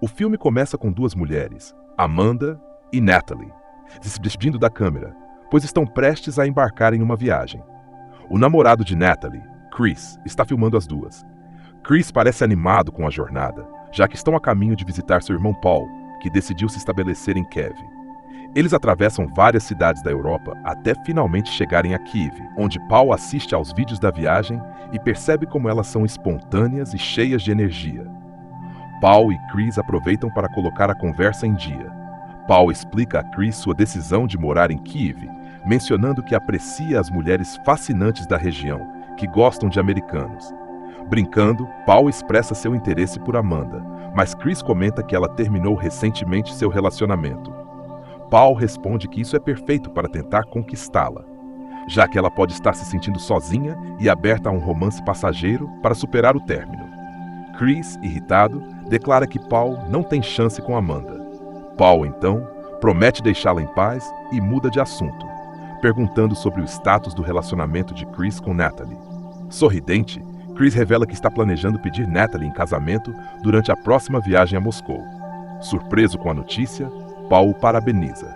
O filme começa com duas mulheres, Amanda e Natalie, se despedindo da câmera, pois estão prestes a embarcar em uma viagem. O namorado de Natalie, Chris, está filmando as duas. Chris parece animado com a jornada, já que estão a caminho de visitar seu irmão Paul, que decidiu se estabelecer em Kiev. Eles atravessam várias cidades da Europa até finalmente chegarem a Kiev, onde Paul assiste aos vídeos da viagem e percebe como elas são espontâneas e cheias de energia. Paul e Chris aproveitam para colocar a conversa em dia. Paul explica a Chris sua decisão de morar em Kiev, mencionando que aprecia as mulheres fascinantes da região, que gostam de americanos. Brincando, Paul expressa seu interesse por Amanda, mas Chris comenta que ela terminou recentemente seu relacionamento. Paul responde que isso é perfeito para tentar conquistá-la, já que ela pode estar se sentindo sozinha e aberta a um romance passageiro para superar o término. Chris, irritado, declara que Paul não tem chance com Amanda. Paul, então, promete deixá-la em paz e muda de assunto, perguntando sobre o status do relacionamento de Chris com Natalie. Sorridente, Chris revela que está planejando pedir Natalie em casamento durante a próxima viagem a Moscou. Surpreso com a notícia, Paul o parabeniza.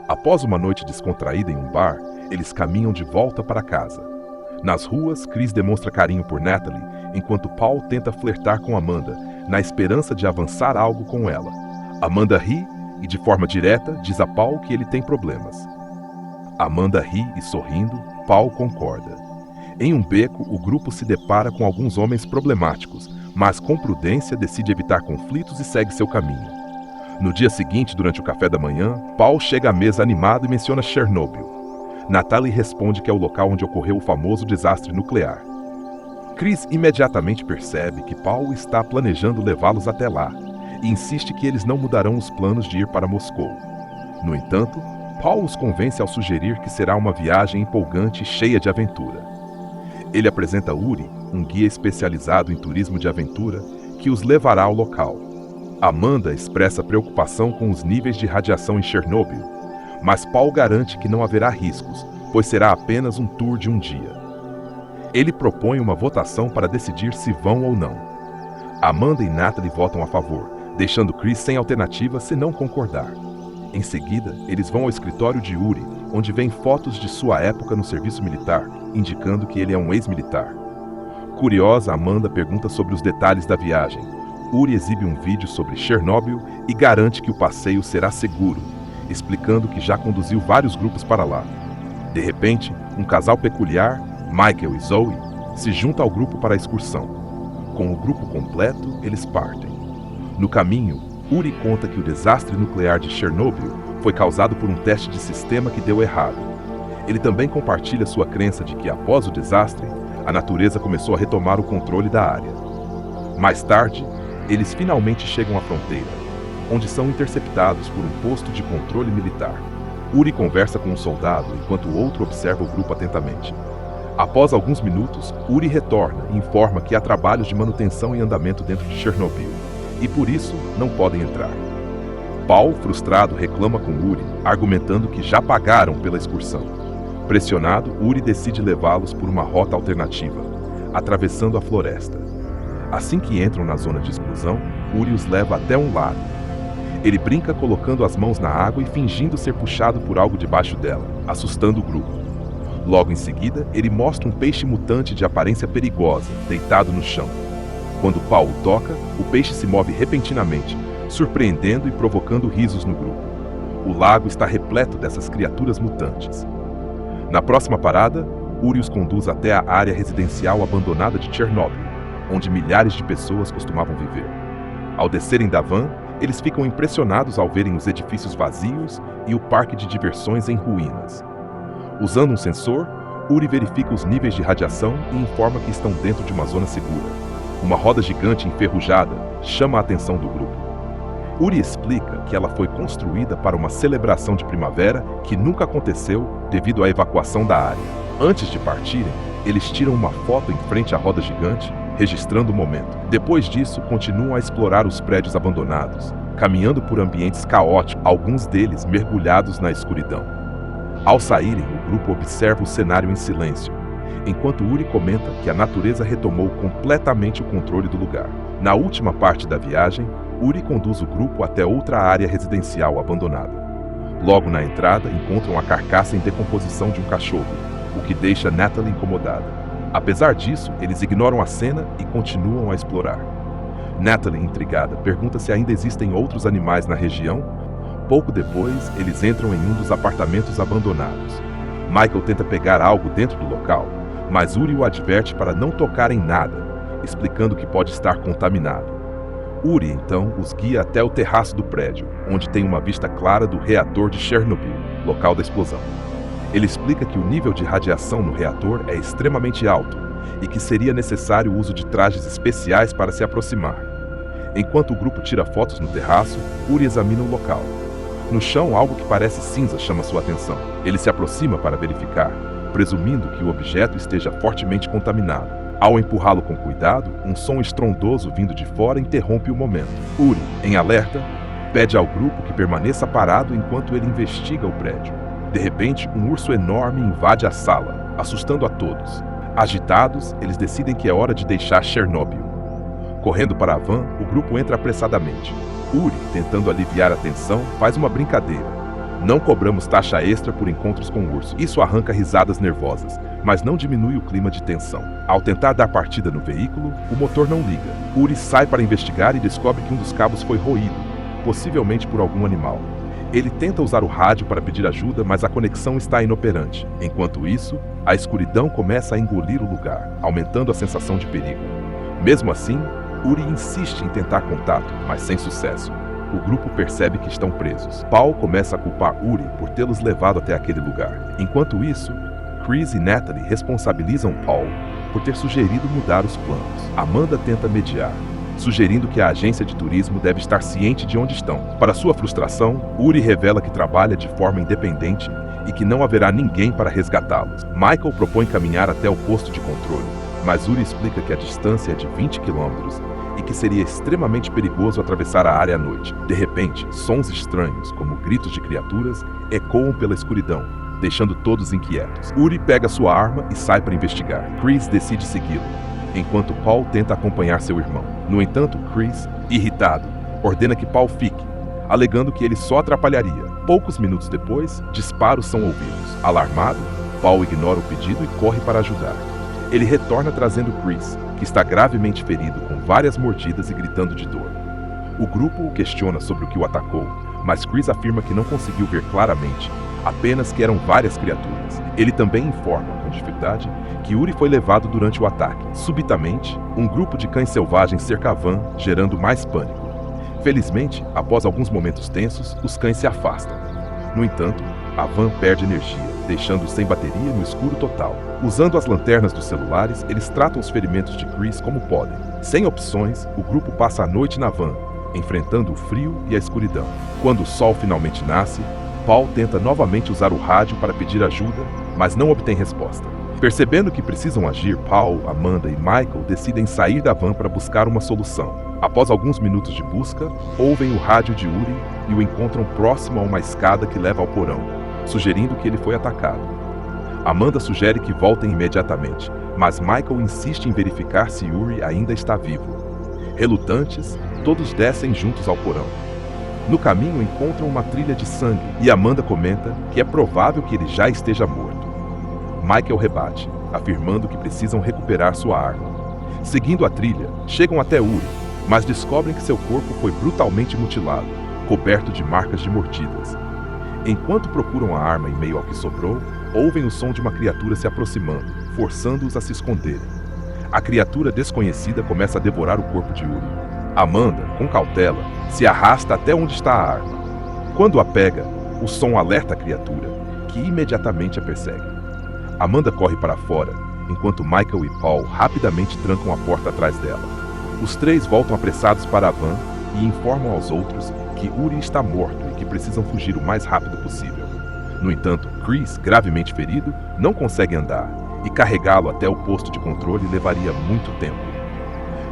Após uma noite descontraída em um bar, eles caminham de volta para casa. Nas ruas, Chris demonstra carinho por Natalie, enquanto Paul tenta flertar com Amanda, na esperança de avançar algo com ela. Amanda ri e, de forma direta, diz a Paul que ele tem problemas. Amanda ri e, sorrindo, Paul concorda. Em um beco, o grupo se depara com alguns homens problemáticos, mas com prudência decide evitar conflitos e segue seu caminho. No dia seguinte, durante o café da manhã, Paul chega à mesa animado e menciona Chernobyl. Natalie responde que é o local onde ocorreu o famoso desastre nuclear. Chris imediatamente percebe que Paul está planejando levá-los até lá e insiste que eles não mudarão os planos de ir para Moscou. No entanto, Paul os convence ao sugerir que será uma viagem empolgante e cheia de aventura. Ele apresenta Uri, um guia especializado em turismo de aventura, que os levará ao local. Amanda expressa preocupação com os níveis de radiação em Chernobyl, mas Paul garante que não haverá riscos, pois será apenas um tour de um dia. Ele propõe uma votação para decidir se vão ou não. Amanda e Natalie votam a favor, deixando Chris sem alternativa se não concordar. Em seguida, eles vão ao escritório de Uri, onde vêem fotos de sua época no serviço militar, indicando que ele é um ex-militar. Curiosa, Amanda pergunta sobre os detalhes da viagem. Uri exibe um vídeo sobre Chernobyl e garante que o passeio será seguro, explicando que já conduziu vários grupos para lá. De repente, um casal peculiar, Michael e Zoe, se junta ao grupo para a excursão. Com o grupo completo, eles partem. No caminho, Uri conta que o desastre nuclear de Chernobyl foi causado por um teste de sistema que deu errado. Ele também compartilha sua crença de que, após o desastre, a natureza começou a retomar o controle da área. Mais tarde, eles finalmente chegam à fronteira, onde são interceptados por um posto de controle militar. Uri conversa com um soldado enquanto o outro observa o grupo atentamente. Após alguns minutos, Uri retorna e informa que há trabalhos de manutenção em andamento dentro de Chernobyl, e por isso não podem entrar. Paul, frustrado, reclama com Uri, argumentando que já pagaram pela excursão. Pressionado, Uri decide levá-los por uma rota alternativa, atravessando a floresta. Assim que entram na zona de exclusão, Uri os leva até um lago. Ele brinca colocando as mãos na água e fingindo ser puxado por algo debaixo dela, assustando o grupo. Logo em seguida, ele mostra um peixe mutante de aparência perigosa, deitado no chão. Quando Paul o toca, o peixe se move repentinamente, surpreendendo e provocando risos no grupo. O lago está repleto dessas criaturas mutantes. Na próxima parada, Uri os conduz até a área residencial abandonada de Chernobyl, onde milhares de pessoas costumavam viver. Ao descerem da van, eles ficam impressionados ao verem os edifícios vazios e o parque de diversões em ruínas. Usando um sensor, Uri verifica os níveis de radiação e informa que estão dentro de uma zona segura. Uma roda gigante enferrujada chama a atenção do grupo. Uri explica que ela foi construída para uma celebração de primavera que nunca aconteceu devido à evacuação da área. Antes de partirem, eles tiram uma foto em frente à roda gigante, registrando o momento. Depois disso, continuam a explorar os prédios abandonados, caminhando por ambientes caóticos, alguns deles mergulhados na escuridão. Ao saírem, o grupo observa o cenário em silêncio, enquanto Uri comenta que a natureza retomou completamente o controle do lugar. Na última parte da viagem, Uri conduz o grupo até outra área residencial abandonada. Logo na entrada, encontram a carcaça em decomposição de um cachorro, o que deixa Natalie incomodada. Apesar disso, eles ignoram a cena e continuam a explorar. Natalie, intrigada, pergunta se ainda existem outros animais na região. Pouco depois, eles entram em um dos apartamentos abandonados. Michael tenta pegar algo dentro do local, mas Uri o adverte para não tocar em nada, explicando que pode estar contaminado. Uri, então, os guia até o terraço do prédio, onde tem uma vista clara do reator de Chernobyl, local da explosão. Ele explica que o nível de radiação no reator é extremamente alto e que seria necessário o uso de trajes especiais para se aproximar. Enquanto o grupo tira fotos no terraço, Uri examina o local. No chão, algo que parece cinza chama sua atenção. Ele se aproxima para verificar, presumindo que o objeto esteja fortemente contaminado. Ao empurrá-lo com cuidado, um som estrondoso vindo de fora interrompe o momento. Uri, em alerta, pede ao grupo que permaneça parado enquanto ele investiga o prédio. De repente, um urso enorme invade a sala, assustando a todos. Agitados, eles decidem que é hora de deixar Chernobyl. Correndo para a van, o grupo entra apressadamente. Uri, tentando aliviar a tensão, faz uma brincadeira. Não cobramos taxa extra por encontros com o urso. Isso arranca risadas nervosas, mas não diminui o clima de tensão. Ao tentar dar partida no veículo, o motor não liga. Uri sai para investigar e descobre que um dos cabos foi roído, possivelmente por algum animal. Ele tenta usar o rádio para pedir ajuda, mas a conexão está inoperante. Enquanto isso, a escuridão começa a engolir o lugar, aumentando a sensação de perigo. Mesmo assim, Uri insiste em tentar contato, mas sem sucesso. O grupo percebe que estão presos. Paul começa a culpar Uri por tê-los levado até aquele lugar. Enquanto isso, Chris e Natalie responsabilizam Paul por ter sugerido mudar os planos. Amanda tenta mediar, sugerindo que a agência de turismo deve estar ciente de onde estão. Para sua frustração, Uri revela que trabalha de forma independente e que não haverá ninguém para resgatá-los. Michael propõe caminhar até o posto de controle, mas Uri explica que a distância é de 20 quilômetros e que seria extremamente perigoso atravessar a área à noite. De repente, sons estranhos, como gritos de criaturas, ecoam pela escuridão, deixando todos inquietos. Uri pega sua arma e sai para investigar. Chris decide segui-lo, enquanto Paul tenta acompanhar seu irmão. No entanto, Chris, irritado, ordena que Paul fique, alegando que ele só atrapalharia. Poucos minutos depois, disparos são ouvidos. Alarmado, Paul ignora o pedido e corre para ajudar. Ele retorna trazendo Chris, que está gravemente ferido com várias mordidas e gritando de dor. O grupo o questiona sobre o que o atacou, mas Chris afirma que não conseguiu ver claramente, apenas que eram várias criaturas. Ele também informa, com dificuldade, que Uri foi levado durante o ataque. Subitamente, um grupo de cães selvagens cerca a van, gerando mais pânico. Felizmente, após alguns momentos tensos, os cães se afastam. No entanto, a van perde energia, deixando-os sem bateria no escuro total. Usando as lanternas dos celulares, eles tratam os ferimentos de Chris como podem. Sem opções, o grupo passa a noite na van, enfrentando o frio e a escuridão. Quando o sol finalmente nasce, Paul tenta novamente usar o rádio para pedir ajuda, mas não obtém resposta. Percebendo que precisam agir, Paul, Amanda e Michael decidem sair da van para buscar uma solução. Após alguns minutos de busca, ouvem o rádio de Uri e o encontram próximo a uma escada que leva ao porão, sugerindo que ele foi atacado. Amanda sugere que voltem imediatamente, mas Michael insiste em verificar se Uri ainda está vivo. Relutantes, todos descem juntos ao porão. No caminho encontram uma trilha de sangue e Amanda comenta que é provável que ele já esteja morto. Michael rebate, afirmando que precisam recuperar sua arma. Seguindo a trilha, chegam até Uri, mas descobrem que seu corpo foi brutalmente mutilado, coberto de marcas de mordidas. Enquanto procuram a arma em meio ao que sobrou, ouvem o som de uma criatura se aproximando, forçando-os a se esconderem. A criatura desconhecida começa a devorar o corpo de Uri. Amanda, com cautela, se arrasta até onde está a arma. Quando a pega, o som alerta a criatura, que imediatamente a persegue. Amanda corre para fora, enquanto Michael e Paul rapidamente trancam a porta atrás dela. Os três voltam apressados para a van e informam aos outros que Uri está morto e que precisam fugir o mais rápido possível. No entanto, Chris, gravemente ferido, não consegue andar, e carregá-lo até o posto de controle levaria muito tempo.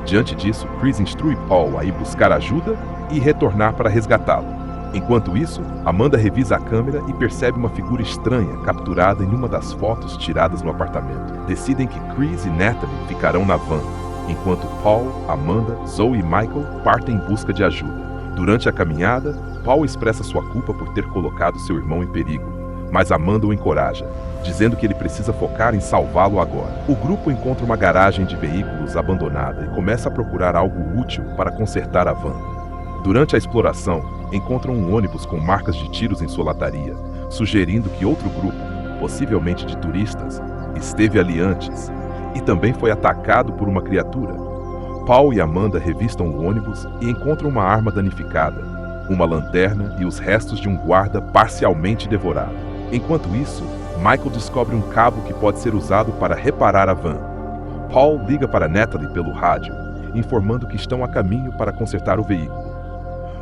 Diante disso, Chris instrui Paul a ir buscar ajuda e retornar para resgatá-lo. Enquanto isso, Amanda revisa a câmera e percebe uma figura estranha capturada em uma das fotos tiradas no apartamento. Decidem que Chris e Natalie ficarão na van, enquanto Paul, Amanda, Zoe e Michael partem em busca de ajuda. Durante a caminhada, Paul expressa sua culpa por ter colocado seu irmão em perigo, mas Amanda o encoraja, dizendo que ele precisa focar em salvá-lo agora. O grupo encontra uma garagem de veículos abandonada e começa a procurar algo útil para consertar a van. Durante a exploração, encontram um ônibus com marcas de tiros em sua lataria, sugerindo que outro grupo, possivelmente de turistas, esteve ali antes e também foi atacado por uma criatura. Paul e Amanda revistam o ônibus e encontram uma arma danificada, uma lanterna e os restos de um guarda parcialmente devorado. Enquanto isso, Michael descobre um cabo que pode ser usado para reparar a van. Paul liga para Natalie pelo rádio, informando que estão a caminho para consertar o veículo.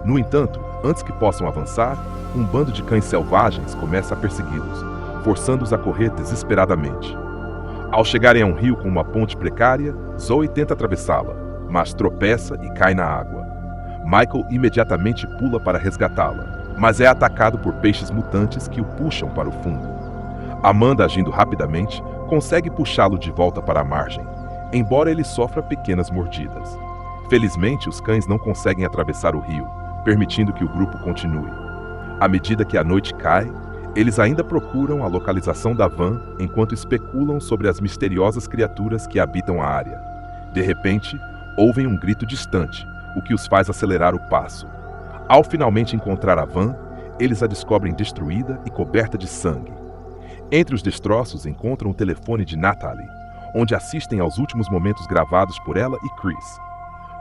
No entanto, antes que possam avançar, um bando de cães selvagens começa a persegui-los, forçando-os a correr desesperadamente. Ao chegarem a um rio com uma ponte precária, Zoe tenta atravessá-la, mas tropeça e cai na água. Michael imediatamente pula para resgatá-la, mas é atacado por peixes mutantes que o puxam para o fundo. Amanda, agindo rapidamente, consegue puxá-lo de volta para a margem, embora ele sofra pequenas mordidas. Felizmente, os cães não conseguem atravessar o rio, permitindo que o grupo continue. À medida que a noite cai, eles ainda procuram a localização da van enquanto especulam sobre as misteriosas criaturas que habitam a área. De repente, ouvem um grito distante, o que os faz acelerar o passo. Ao finalmente encontrar a van, eles a descobrem destruída e coberta de sangue. Entre os destroços encontram o telefone de Natalie, onde assistem aos últimos momentos gravados por ela e Chris.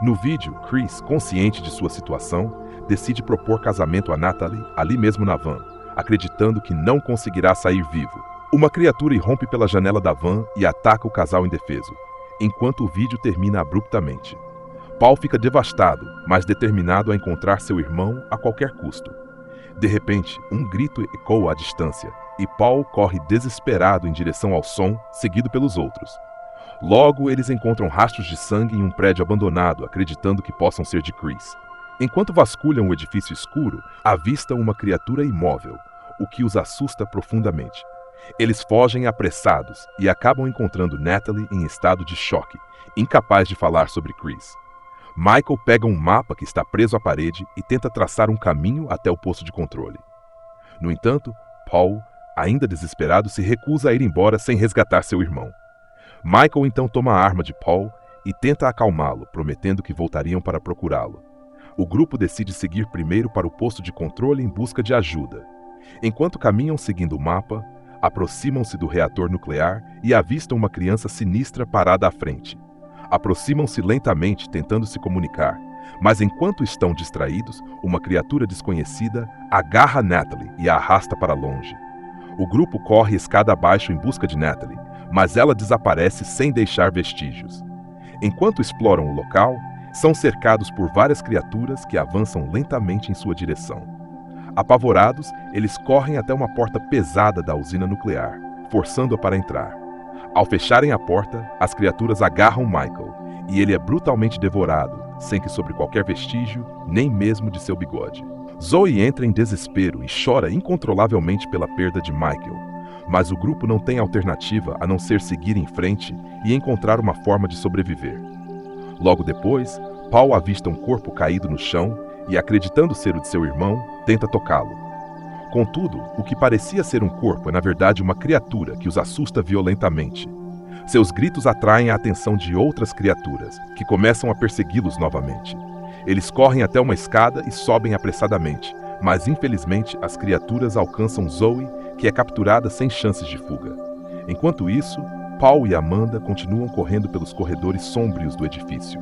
No vídeo, Chris, consciente de sua situação, decide propor casamento a Natalie ali mesmo na van, acreditando que não conseguirá sair vivo. Uma criatura irrompe pela janela da van e ataca o casal indefeso, enquanto o vídeo termina abruptamente. Paul fica devastado, mas determinado a encontrar seu irmão a qualquer custo. De repente, um grito ecoa à distância, e Paul corre desesperado em direção ao som, seguido pelos outros. Logo, eles encontram rastros de sangue em um prédio abandonado, acreditando que possam ser de Chris. Enquanto vasculham o edifício escuro, avistam uma criatura imóvel, o que os assusta profundamente. Eles fogem apressados e acabam encontrando Natalie em estado de choque, incapaz de falar sobre Chris. Michael pega um mapa que está preso à parede e tenta traçar um caminho até o posto de controle. No entanto, Paul, ainda desesperado, se recusa a ir embora sem resgatar seu irmão. Michael então toma a arma de Paul e tenta acalmá-lo, prometendo que voltariam para procurá-lo. O grupo decide seguir primeiro para o posto de controle em busca de ajuda. Enquanto caminham seguindo o mapa, aproximam-se do reator nuclear e avistam uma criança sinistra parada à frente. Aproximam-se lentamente, tentando se comunicar, mas enquanto estão distraídos, uma criatura desconhecida agarra Natalie e a arrasta para longe. O grupo corre escada abaixo em busca de Natalie, mas ela desaparece sem deixar vestígios. Enquanto exploram o local, são cercados por várias criaturas que avançam lentamente em sua direção. Apavorados, eles correm até uma porta pesada da usina nuclear, forçando-a para entrar. Ao fecharem a porta, as criaturas agarram Michael, e ele é brutalmente devorado, sem que sobre qualquer vestígio, nem mesmo de seu bigode. Zoe entra em desespero e chora incontrolavelmente pela perda de Michael, mas o grupo não tem alternativa a não ser seguir em frente e encontrar uma forma de sobreviver. Logo depois, Paul avista um corpo caído no chão e, acreditando ser o de seu irmão, tenta tocá-lo. Contudo, o que parecia ser um corpo é na verdade uma criatura que os assusta violentamente. Seus gritos atraem a atenção de outras criaturas, que começam a persegui-los novamente. Eles correm até uma escada e sobem apressadamente, mas infelizmente as criaturas alcançam Zoe, que é capturada sem chances de fuga. Enquanto isso, Paul e Amanda continuam correndo pelos corredores sômbrios do edifício.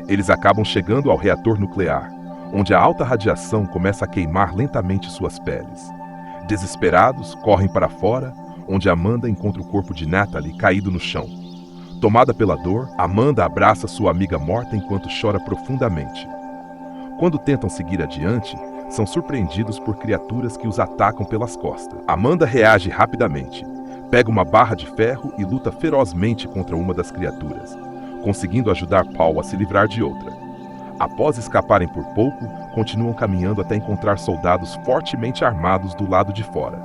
Eles acabam chegando ao reator nuclear, onde a alta radiação começa a queimar lentamente suas peles. Desesperados, correm para fora, onde Amanda encontra o corpo de Natalie caído no chão. Tomada pela dor, Amanda abraça sua amiga morta enquanto chora profundamente. Quando tentam seguir adiante, são surpreendidos por criaturas que os atacam pelas costas. Amanda reage rapidamente, pega uma barra de ferro e luta ferozmente contra uma das criaturas, conseguindo ajudar Paul a se livrar de outra. Após escaparem por pouco, continuam caminhando até encontrar soldados fortemente armados do lado de fora.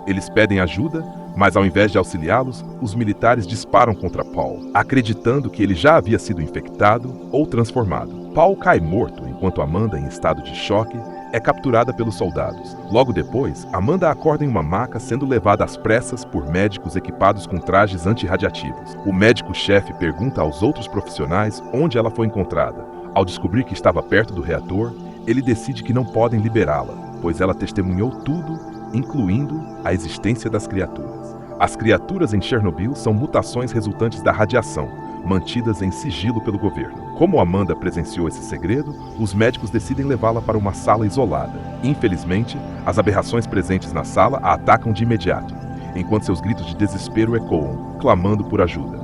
Eles pedem ajuda, Mas ao invés de auxiliá-los, os militares disparam contra Paul, acreditando que ele já havia sido infectado ou transformado. Paul cai morto, enquanto Amanda, em estado de choque, é capturada pelos soldados. Logo depois, Amanda acorda em uma maca sendo levada às pressas por médicos equipados com trajes antirradiativos. O médico-chefe pergunta aos outros profissionais onde ela foi encontrada. Ao descobrir que estava perto do reator, ele decide que não podem liberá-la, pois ela testemunhou tudo, incluindo a existência das criaturas. As criaturas em Chernobyl são mutações resultantes da radiação, mantidas em sigilo pelo governo. Como Amanda presenciou esse segredo, os médicos decidem levá-la para uma sala isolada. Infelizmente, as aberrações presentes na sala a atacam de imediato, enquanto seus gritos de desespero ecoam, clamando por ajuda.